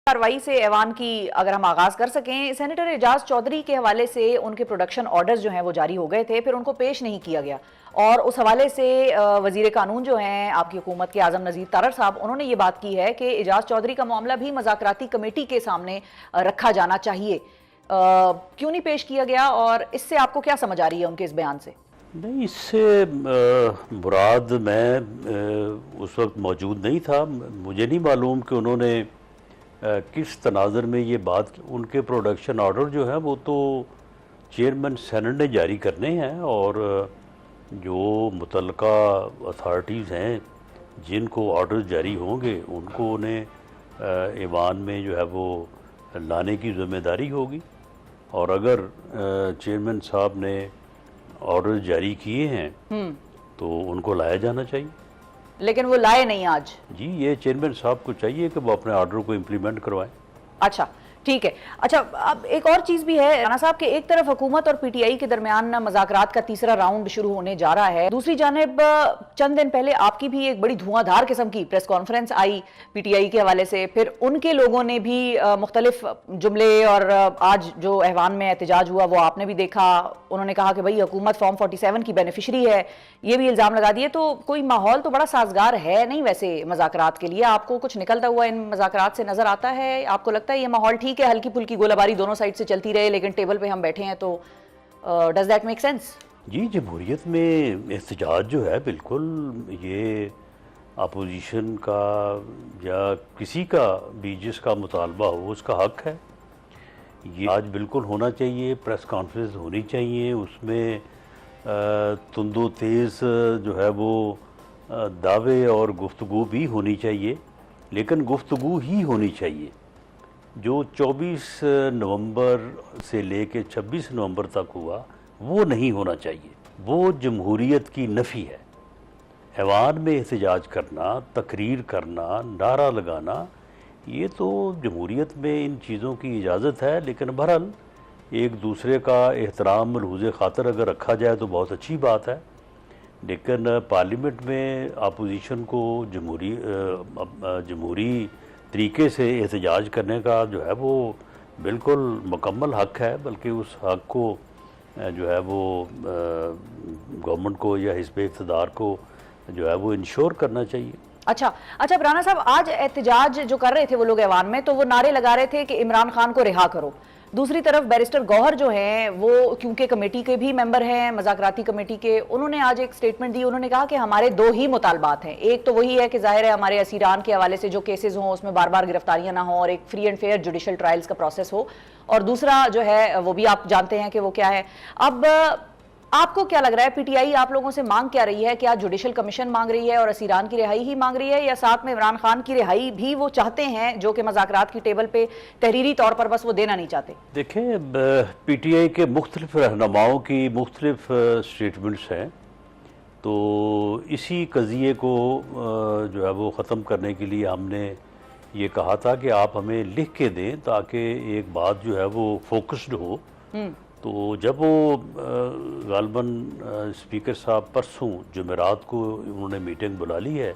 कार्रवाई से ऐवान की अगर हम आगाज कर सकें, सेनेटर एजाज चौधरी के हवाले से उनके प्रोडक्शन ऑर्डर्स जो हैं वो जारी हो गए थे, फिर उनको पेश नहीं किया गया और उस हवाले से वजीर कानून जो हैं आपकी हुकूमत के आजम नज़ीर तारड़ साहब, उन्होंने ये बात की है कि एजाज चौधरी का मामला भी मुज़ाकराती कमेटी के सामने रखा जाना चाहिए। क्यों नहीं पेश किया गया और इससे आपको क्या समझ आ रही है उनके इस बयान से? नहीं, इससे मुराद मैं उस वक्त मौजूद नहीं था, मुझे नहीं मालूम कि उन्होंने किस तनाज़र में ये बात की। उनके प्रोडक्शन ऑर्डर जो है वो तो चेयरमैन सेनेट ने जारी करने हैं और जो मुतल्लका अथॉरिटीज़ हैं जिनको ऑर्डर जारी होंगे उनको उन्हें ईवान में जो है वो लाने की ज़िम्मेदारी होगी। और अगर चेयरमैन साहब ने ऑर्डर जारी किए हैं तो उनको लाया जाना चाहिए। लेकिन वो लाए नहीं आज। जी, ये चेयरमैन साहब को चाहिए कि वो अपने ऑर्डर को इम्प्लीमेंट करवाएं। अच्छा, ठीक है। अच्छा, अब एक और चीज भी है राना साहब कि एक तरफ हुकूमत और पीटीआई के दरमियान मुज़ाकरात का तीसरा राउंड शुरू होने जा रहा है, दूसरी जानिब चंद दिन पहले आपकी भी एक बड़ी धुआंधार किस्म की प्रेस कॉन्फ्रेंस आई पीटीआई के हवाले से, फिर उनके लोगों ने भी मुख्तलिफ जुमले और आज जो ऐवान में एहतजाज हुआ वो आपने भी देखा। उन्होंने कहा कि भाई हुकूमत फॉर्म 47 की बेनिफिशरी है, ये भी इल्ज़ाम लगा दिए। तो कोई माहौल तो बड़ा साजगार है नहीं वैसे मुज़ाकरात के लिए। आपको कुछ निकलता हुआ इन मुज़ाकरात से नजर आता है? आपको लगता है ये माहौल ठीक है, हल्की फुल्की गोलाबारी दोनों साइड से चलती रहे लेकिन टेबल पे हम बैठे हैं, तो डज दैट मेक सेंस? जी, जमहूरियत में एहतजाज जो है बिल्कुल ये अपोजिशन का या किसी का भी जिसका मुतालबा हो उसका हक है, ये आज बिल्कुल होना चाहिए। प्रेस कॉन्फ्रेंस होनी चाहिए, उसमें तुंदो तेज़ जो है वो दावे और गुफ्तगू भी होनी चाहिए, लेकिन गुफ्तगू ही होनी चाहिए। जो 24 नवंबर से लेके 26 नवंबर तक हुआ वो नहीं होना चाहिए। वो जमहूरियत की नफ़ी है। ऐवान में एहतजाज करना, तकरीर करना, नारा लगाना, ये तो जमहूरियत में इन चीज़ों की इजाज़त है। लेकिन बहरहाल एक दूसरे का एहतराम मलहूज़ ख़ातर अगर रखा जाए तो बहुत अच्छी बात है। लेकिन पार्लियामेंट में अपोजिशन को जमहूरी तरीके से एहतजाज करने का जो है वो बिल्कुल मुकम्मल हक है, बल्कि उस हक को जो है वो गवर्नमेंट को या हिज़्ब इक़्तिदार को जो है वो इंश्योर करना चाहिए। अच्छा, राना साहब, आज एहतजाज जो कर रहे थे वो लोग ऐवान में, तो वो नारे लगा रहे थे कि इमरान खान को रिहा करो। दूसरी तरफ बैरिस्टर गौहर जो हैं वो क्योंकि कमेटी के भी मेंबर हैं, मुज़ाकराती कमेटी के, उन्होंने आज एक स्टेटमेंट दी। उन्होंने कहा कि हमारे दो ही मुतालबात हैं। एक तो वही है कि जाहिर है हमारे असीरान के हवाले से जो केसेस हों उसमें बार बार गिरफ्तारियां ना हो और एक free and fair judicial trials का प्रोसेस हो, और दूसरा जो है वो भी आप जानते हैं कि वो क्या है। अब आपको क्या लग रहा है, पीटीआई आप लोगों से मांग क्या रही है? क्या जुडिशल कमीशन मांग रही है और असीरान की रिहाई ही मांग रही है, या साथ में इमरान खान की रिहाई भी वो चाहते हैं जो कि मुज़ाकरात की टेबल पे तहरीरी तौर पर बस वो देना नहीं चाहते? देखें, पीटीआई के मुख्तलिफ रहनुमाओं की मुख्तलिफ स्टेटमेंट्स हैं, तो इसी कज़िए को जो है वो ख़त्म करने के लिए हमने ये कहा था कि आप हमें लिख के दें ताकि एक बात जो है वो फोकस्ड हो। तो जब वो गालबन स्पीकर साहब परसों जुमेरात को उन्होंने मीटिंग बुला ली है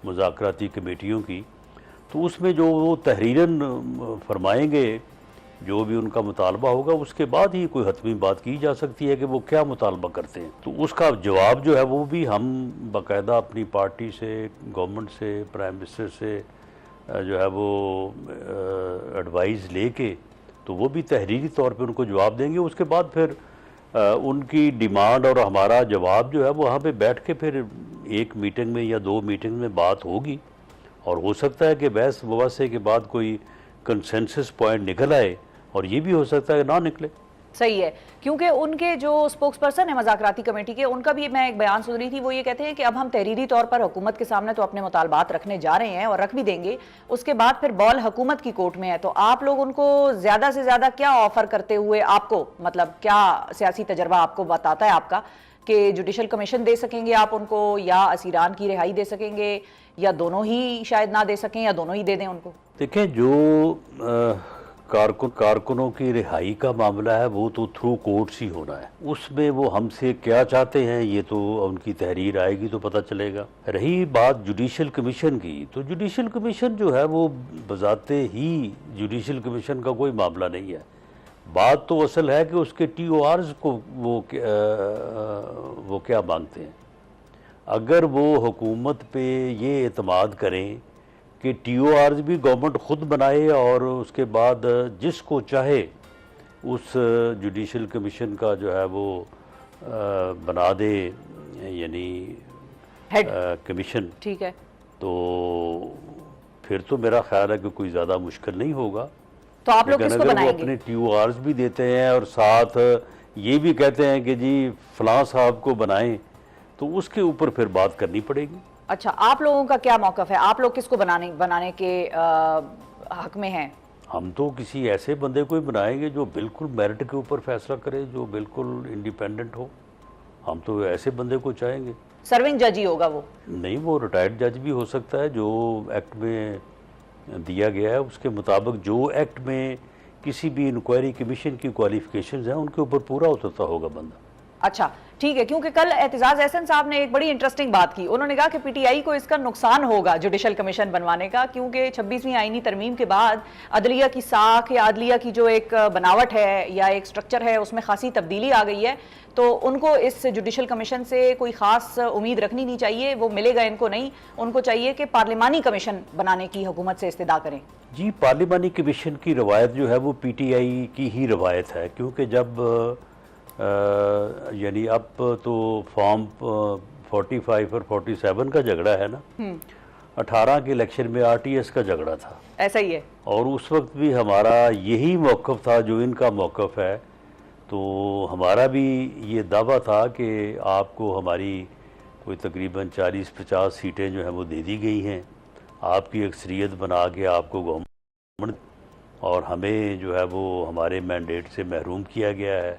मुज़ाकराती कमेटियों की, तो उसमें जो वो तहरीरन फरमाएंगे, जो भी उनका मुतालबा होगा, उसके बाद ही कोई हतमी बात की जा सकती है कि वो क्या मुतालबा करते हैं। तो उसका जवाब जो है वो भी हम बाकायदा अपनी पार्टी से, गवर्नमेंट से, प्राइम मिनिस्टर से जो है वो एडवाइस लेके तो वो भी तहरीरी तौर पे उनको जवाब देंगे। उसके बाद फिर उनकी डिमांड और हमारा जवाब जो है वो वहाँ पे बैठ के फिर एक मीटिंग में या दो मीटिंग में बात होगी, और हो सकता है कि बहस मुबासे के बाद कोई कंसेंसस पॉइंट निकल आए, और ये भी हो सकता है कि ना निकले। सही है, क्योंकि उनके जो स्पोक्स पर्सन है मुज़ाकराती कमेटी के, उनका भी मैं एक बयान सुन रही थी। वो ये कहते हैं कि अब हम तहरीरी तौर पर हुकूमत के सामने तो अपने मुतालबात रखने जा रहे हैं और रख भी देंगे, उसके बाद फिर बॉल हुकूमत की कोर्ट में है। तो आप लोग उनको ज़्यादा से ज़्यादा क्या ऑफर करते हुए, आपको मतलब क्या सियासी तजर्बा आपको बताता है आपका कि जुडिशल कमीशन दे सकेंगे आप उनको, या असीरान की रिहाई दे सकेंगे, या दोनों ही शायद ना दे सकें, या दोनों ही दे दें उनको? देखें, जो कारकुनों की रिहाई का मामला है, वो तो थ्रू कोर्ट्स ही होना है। उसमें वो हमसे क्या चाहते हैं ये तो उनकी तहरीर आएगी तो पता चलेगा। रही बात जुडिशल कमीशन की, तो जुडिशल कमीशन जो है वो बजाते ही जुडिशल कमीशन का कोई मामला नहीं है। बात तो असल है कि उसके TORs को वो क्या मांगते हैं। अगर वो हुकूमत पे ये एतमाद करें कि TORs भी गवर्नमेंट ख़ुद बनाए और उसके बाद जिसको चाहे उस जुडिशल कमीशन का जो है वो बना दे, यानी हेड कमीशन, ठीक है, तो फिर तो मेरा ख्याल है कि कोई ज़्यादा मुश्किल नहीं होगा। तो आप लोग लेकिन किसको अगर वो बनाएंगे? अपने TORs भी देते हैं और साथ ये भी कहते हैं कि जी फलां साहब को बनाएं, तो उसके ऊपर फिर बात करनी पड़ेगी। अच्छा, आप लोगों का क्या मौकफ है? आप लोग किसको बनाने के हक में हैं? हम तो किसी ऐसे बंदे को ही बनाएंगे जो बिल्कुल मेरिट के ऊपर फैसला करे, जो बिल्कुल इंडिपेंडेंट हो। हम तो ऐसे बंदे को चाहेंगे। सर्विंग जज ही होगा वो? नहीं, वो रिटायर्ड जज भी हो सकता है। जो एक्ट में दिया गया है उसके मुताबिक, जो एक्ट में किसी भी इंक्वायरी कमीशन की क्वालिफिकेशंस हैं उनके ऊपर पूरा उतरता होगा बंदा। अच्छा ठीक है, क्योंकि कल एतजाज एहसन साहब ने एक बड़ी इंटरेस्टिंग बात की। उन्होंने कहा कि PTI को इसका नुकसान होगा जुडिशल कमीशन बनवाने का, क्योंकि 26वीं आईनी तरमीम के बाद अदलिया की साख या अदलिया की जो एक बनावट है या एक स्ट्रक्चर है उसमें खासी तब्दीली आ गई है। तो उनको इस जुडिशल कमीशन से कोई ख़ास उम्मीद रखनी नहीं चाहिए, वो मिलेगा इनको नहीं। उनको चाहिए कि पार्लिमानी कमीशन बनाने की हुकूमत से इस्तदा करें। जी, पार्लिमानी कमीशन की रवायत जो है वो PTI की ही रवायत है, क्योंकि जब यानी अब तो फॉर्म 45 और 47 का झगड़ा है ना, 18 के इलेक्शन में RTS का झगड़ा था, ऐसा ही है। और उस वक्त भी हमारा यही मौक़िफ़ था जो इनका मौक़िफ़ है। तो हमारा भी ये दावा था कि आपको हमारी कोई तकरीबन 40-50 सीटें जो हैं वो दे दी गई हैं, आपकी अक्सरियत बना के आपको गवर्नमेंट, और हमें जो है वो हमारे मैंडेट से महरूम किया गया है,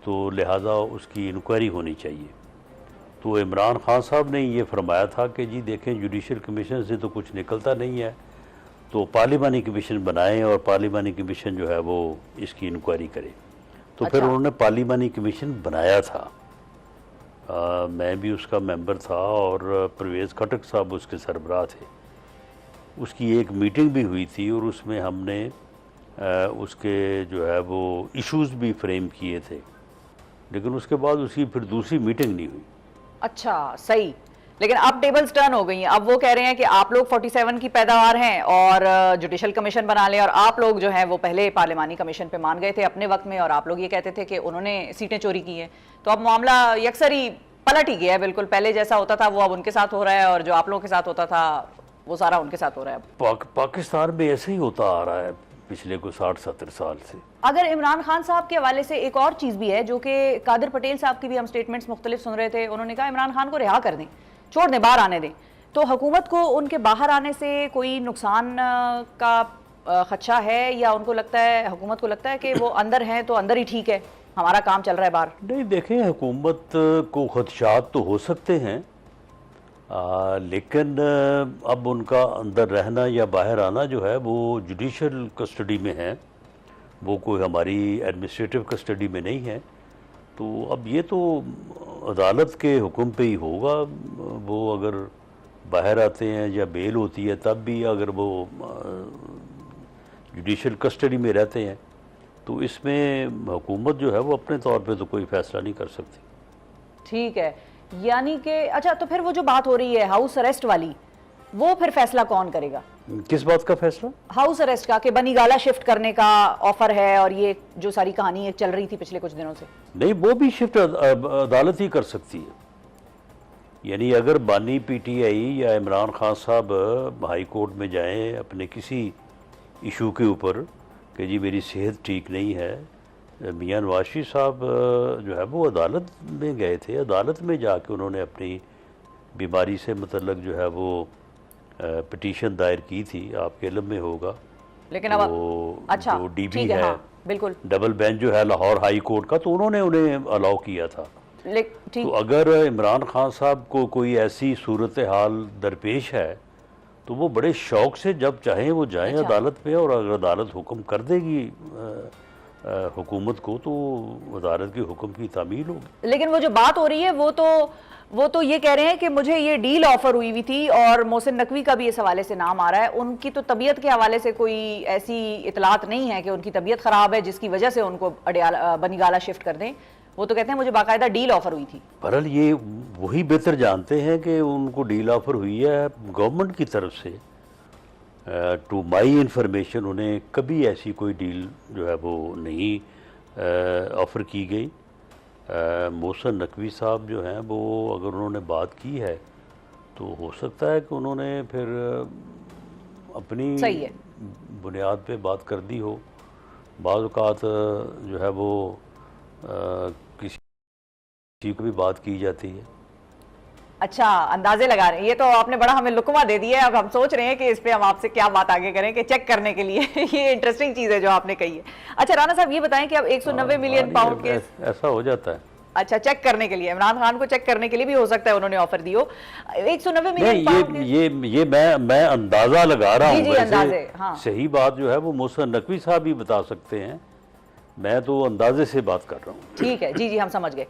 तो लिहाजा उसकी इंक्वायरी होनी चाहिए। तो इमरान खान साहब ने ये फरमाया था कि जी देखें, जुडिशल कमीशन से तो कुछ निकलता नहीं है, तो पार्लिमानी कमीशन बनाएं और पार्लिमानी कमीशन जो है वो इसकी इंक्वायरी करे। तो फिर उन्होंने पार्लिमानी कमीशन बनाया था। मैं भी उसका मेंबर था और परवेज़ खटक साहब उसके सरबराह थे। उसकी एक मीटिंग भी हुई थी और उसमें हमने उसके जो है वो इश्यूज़ भी फ्रेम किए थे, लेकिन उसके बाद उसकी फिर दूसरी मीटिंग नहीं हुई। अच्छा, सही। लेकिन अब टेबल्स टर्न हो गई हैं। अब वो कह रहे हैं कि आप लोग 47 की पैदावार हैं और जुडिशल कमीशन बना लें, और आप लोग जो हैं वो पहले पार्लिमानी कमीशन पे मान गए थे अपने वक्त में, और आप लोग ये कहते थे कि उन्होंने सीटें चोरी की हैं। तो अब मामला यकसर ही पलट ही गया है, बिल्कुल पहले जैसा होता था वो अब उनके साथ हो रहा है, और जो आप लोगों के साथ होता था वो सारा उनके साथ हो रहा है। पाकिस्तान में ऐसे ही होता आ रहा है पिछले को 60-70 साल से। अगर इमरान खान साहब के हवाले से एक और चीज़ भी है, जो कि कादिर पटेल साहब की भी हम स्टेटमेंट्स मुख्तलिफ सुन रहे थे। उन्होंने कहा इमरान खान को रिहा कर दें, छोड़ दें, बाहर आने दें। तो हुकूमत को उनके बाहर आने से कोई नुकसान का खदशा है, या उनको लगता है, हुकूमत को लगता है कि वो अंदर हैं तो अंदर ही ठीक है, हमारा काम चल रहा है बाहर? नहीं, देखें, हुकूमत को खदशात तो हो सकते हैं, लेकिन अब उनका अंदर रहना या बाहर आना जो है वो जुडिशल कस्टडी में है, वो कोई हमारी एडमिनिस्ट्रेटिव कस्टडी में नहीं है। तो अब ये तो अदालत के हुक्म पे ही होगा। वो अगर बाहर आते हैं या बेल होती है तब भी अगर वो जुडिशल कस्टडी में रहते हैं, तो इसमें हुकूमत जो है वो अपने तौर पे तो कोई फैसला नहीं कर सकती। ठीक है, यानी कि अच्छा, तो फिर वो जो बात हो रही है हाउस अरेस्ट वाली, वो फिर फैसला कौन करेगा? किस बात का फैसला? हाउस अरेस्ट का, कि बनीगाला शिफ्ट करने का ऑफर है, और ये जो सारी कहानी चल रही थी पिछले कुछ दिनों से। नहीं, वो भी शिफ्ट अदालत ही कर सकती है। यानी अगर बानी PTI या इमरान खान साहब हाई कोर्ट में जाएं अपने किसी इशू के ऊपर कि जी मेरी सेहत ठीक नहीं है, मियां नवाज शरीफ साहब जो है वो अदालत में गए थे, अदालत में जाके उन्होंने अपनी बीमारी से मतलब जो है वो पिटीशन दायर की थी, आपके इल्म में होगा। लेकिन अब अच्छा, जो DB ठीक है, हाँ, बिल्कुल डबल बेंच जो है लाहौर हाई कोर्ट का, तो उन्होंने उन्हें अलाउ किया था। तो अगर इमरान खान साहब को कोई ऐसी सूरत हाल दरपेश है तो वो बड़े शौक से जब चाहें वो जाएं अच्छा। अदालत पे, और अगर अदालत हुक्म कर देगी हुकूमत को, तो अदालत के हुक्म की तामील होगी। लेकिन वो जो बात हो रही है वो तो ये कह रहे हैं कि मुझे ये डील ऑफर हुई थी, और मोहसिन नकवी का भी इस हवाले से नाम आ रहा है। उनकी तो तबीयत के हवाले से कोई ऐसी इतलात नहीं है कि उनकी तबीयत खराब है जिसकी वजह से उनको बनीगाला शिफ्ट कर दें। वो तो कहते हैं मुझे बाकायदा डील ऑफर हुई थी। बहरहाल ये वही बेहतर जानते हैं कि उनको डील ऑफर हुई है गवर्नमेंट की तरफ से। टू माई इंफॉर्मेशन उन्हें कभी ऐसी कोई डील जो है वो नहीं ऑफ़र की गई। मोहसिन नकवी साहब जो हैं वो अगर उन्होंने बात की है तो हो सकता है कि उन्होंने फिर अपनी सही है। बुनियाद पे बात कर दी हो। बाज़ औक़ात जो है वो किसी को भी बात की जाती है। अच्छा, अंदाजे लगा रहे हैं। ये तो आपने बड़ा हमें लुकमा दे दिया है। अब हम सोच रहे हैं कि इस पे हम आपसे क्या बात आगे करें कि चेक करने के लिए ये इंटरेस्टिंग चीज़ है जो आपने कही है। अच्छा राना साहब, ये बताएं कि अब 190 मिलियन पाउंड के ऐसा हो जाता है। अच्छा, चेक करने के लिए, इमरान खान को चेक करने के लिए भी हो सकता है उन्होंने ऑफर दी हो 190 मिलियन पाउंड। ये मैं अंदाजा लगा रहा हूँ। जी, अंदाजे, हाँ। सही बात जो है वो मोहसिन नकवी साहब ही बता सकते हैं, मैं तो अंदाजे से बात कर रहा हूँ। ठीक है, जी हम समझ गए।